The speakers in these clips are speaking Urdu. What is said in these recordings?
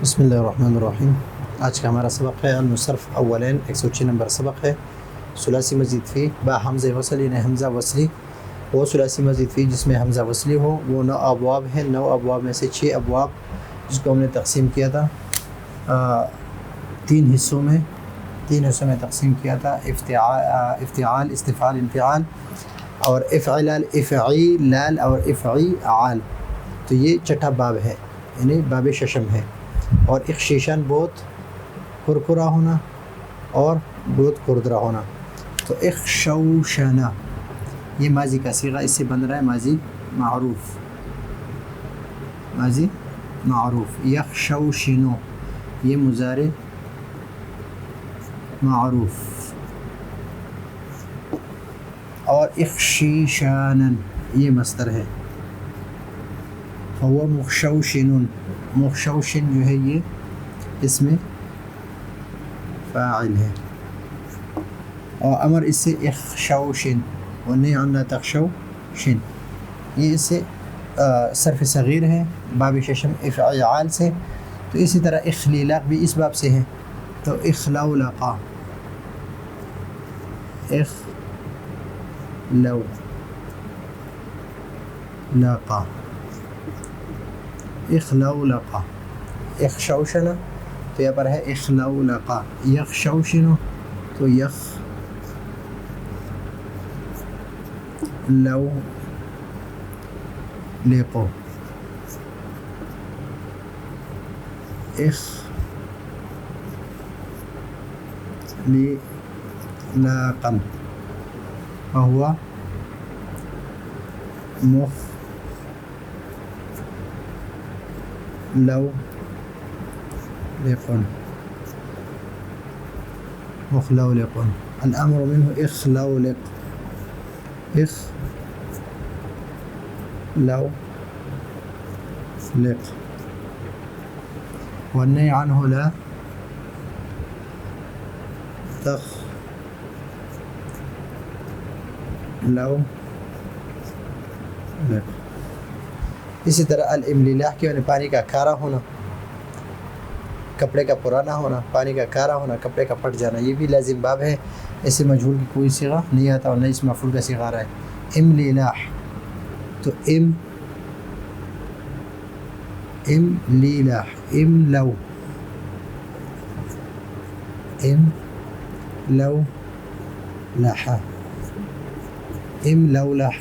بسم اللہ الرحمن الرحیم۔ آج کا ہمارا سبق ہے المصرف اولین 106 نمبر سبق ہے۔ ثلاثی مزید فی با حمزہ وصل یعنی حمزہ وصلی، وہ ثلاثی مزید فی جس میں حمزہ وصلی ہو، وہ 9 ابواب ہیں۔ 9 ابواب میں سے 6 ابواب جس کو ہم نے تقسیم کیا تھا 3 حصوں میں تقسیم کیا تھا، افتعال، استفعال، انفعال اور افعلال، افعیلال اور افعیعال۔ تو یہ چھٹا باب ہے، یعنی باب ششم ہے۔ اور اخشیشن بہت کرکرا ہونا اور بہت کردرا ہونا۔ تو اخشوشنا یہ ماضی کا صیغہ، اس سے بن رہا ہے ماضی معروف۔ یخشوشنو یہ مضارع معروف، اور اخشیشانن یہ مصدر ہے۔ فهو مخشوشن، مخشوشن جو ہے یہ اس میں فاعل ہے، اور امر اس سے اخشوشن ونہی عن لا تخشوشن، یہ اس سے صرف صغیر ہے باب ششم افعال سے۔ تو اسی طرح اخلیلاق بھی اس باب سے ہے۔ تو اخلولقا، اخلولقا، اخشوشنا تو یہاں پر ہے اخلولقا، یخشوشنو تو یخلولقو، اخلیلاقا وهو مخلولق، الأمر منه اخلولق، والنهي عنه لا تخلولق۔ اسی طرح الاملاح کے یعنی پانی کا کھارا ہونا، کپڑے کا پرانا ہونا، پانی کا کھارا ہونا، کپڑے کا پھٹ جانا، یہ بھی لازم باب ہے۔ اسے مجہول کی کوئی صیغہ نہیں آتا اور نہ اس مفعول کا صیغہ آ رہا ہے۔ املیلاح تو املیلاح، املولح، يملولح،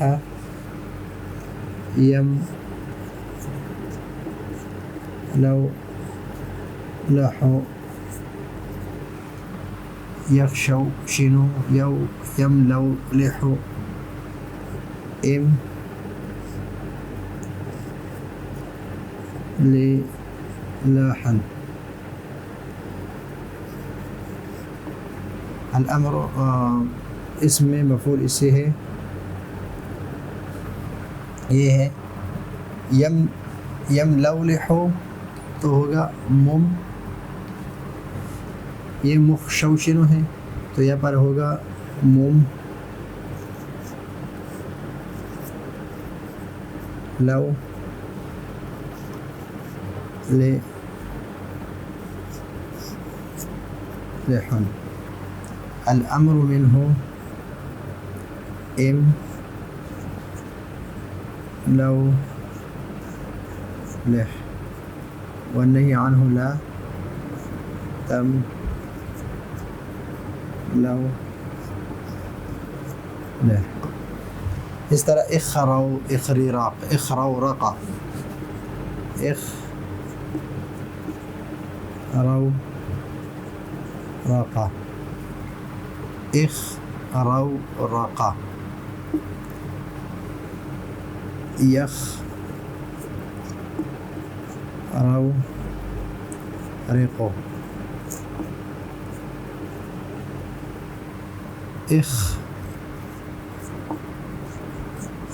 يخشوشن، يملولح، امللاحا۔ الامر اس میں مفعول اس سے ہے، یہ ہے یملولح تو ہوگا یہ مخشوشن ہے تو یہاں پر ہوگا لحن۔ الامر منه املولح والنهي عنه لا تملولح۔ اس طرح اخرورق، اخرورق،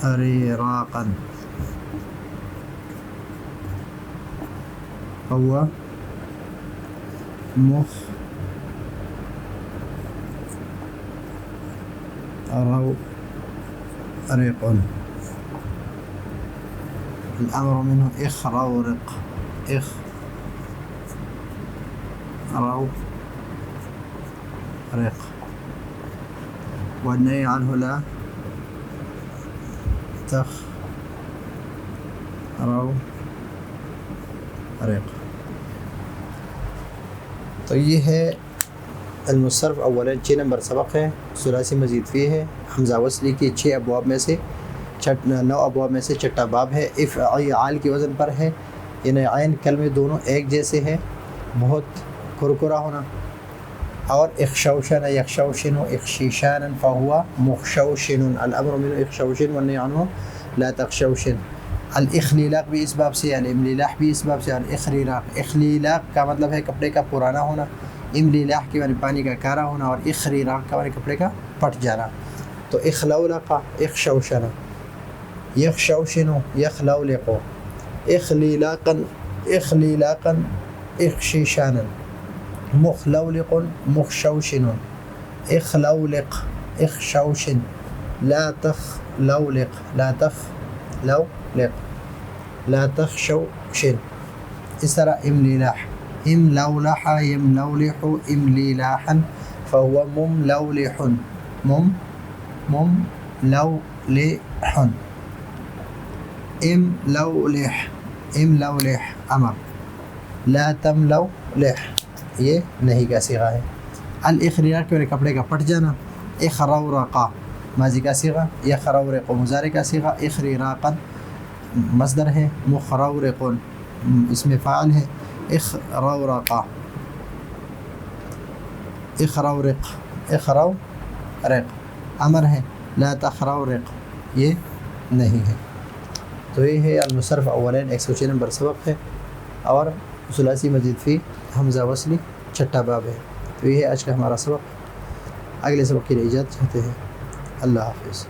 اخريراقا هو مخرق، الأمر منه اخرورق، رو رق والنهي عنه لا تخ رو رق. تو یہ ہے المصرف اولا 6 نمبر سبق ہے. ثلاثی مزید فی ہے. حمزہ وصلی کے 6 ابواب میں سے 9 ابواب میں سے چھٹا باب ہے. افعال کے وزن پر ہے، یعنی عین کلمے دونوں ایک جیسے ہیں، بہت کرکرا ہونا. اور اخشوشن یخشوشن اخشیشانا فهو مخشوشن، الامر من اخشوشن والنهي عنه لا تخشوشن. الاخلیلاق بھی اس باب سے، الاملیلاح بھی اس باب سے. الاخریلاق، اخلیلاق کا مطلب ہے کپڑے کا پرانا ہونا، املیلاح کے معنی پانی کا کارا ہونا، اور اخریلاق کا معنی کپڑے کا پھٹ جانا. تو اخلولق اخشوشن یخشوشن یخلولق اخلیلاقا اخلیلاقا اخشیشانا مخلولق مخشوشن اخلولق اخشوشن لا تخلولق لا تخلولق لا تخشوشن. اس طرح املیلاح، املولح یملولح املیلاحا فهو مملولح مملولح. املولح املولح امر. لا تملولح یہ نہیں کا صیغہ ہے. الاخریلاق کے کپڑے کا پٹ جانا. اخرورقا ماضی کا صیغہ، یخرورق مضارع کا صیغہ، اخریراقا مصدر ہے، مخرورق اسم فاعل ہے. اخرورقا اخرورق اخرورق امر ہے. لا تخرورق یہ نہیں ہے. تو یہ ہے المصرف اولین 106 نمبر سبق ہے، اور ثلاثی مزید فی حمزہ وصلی چھٹا باب ہے. تو یہ ہے آج کا ہمارا سبق. اگلے سبق کے لیے اجازت چاہتے ہیں. اللہ حافظ.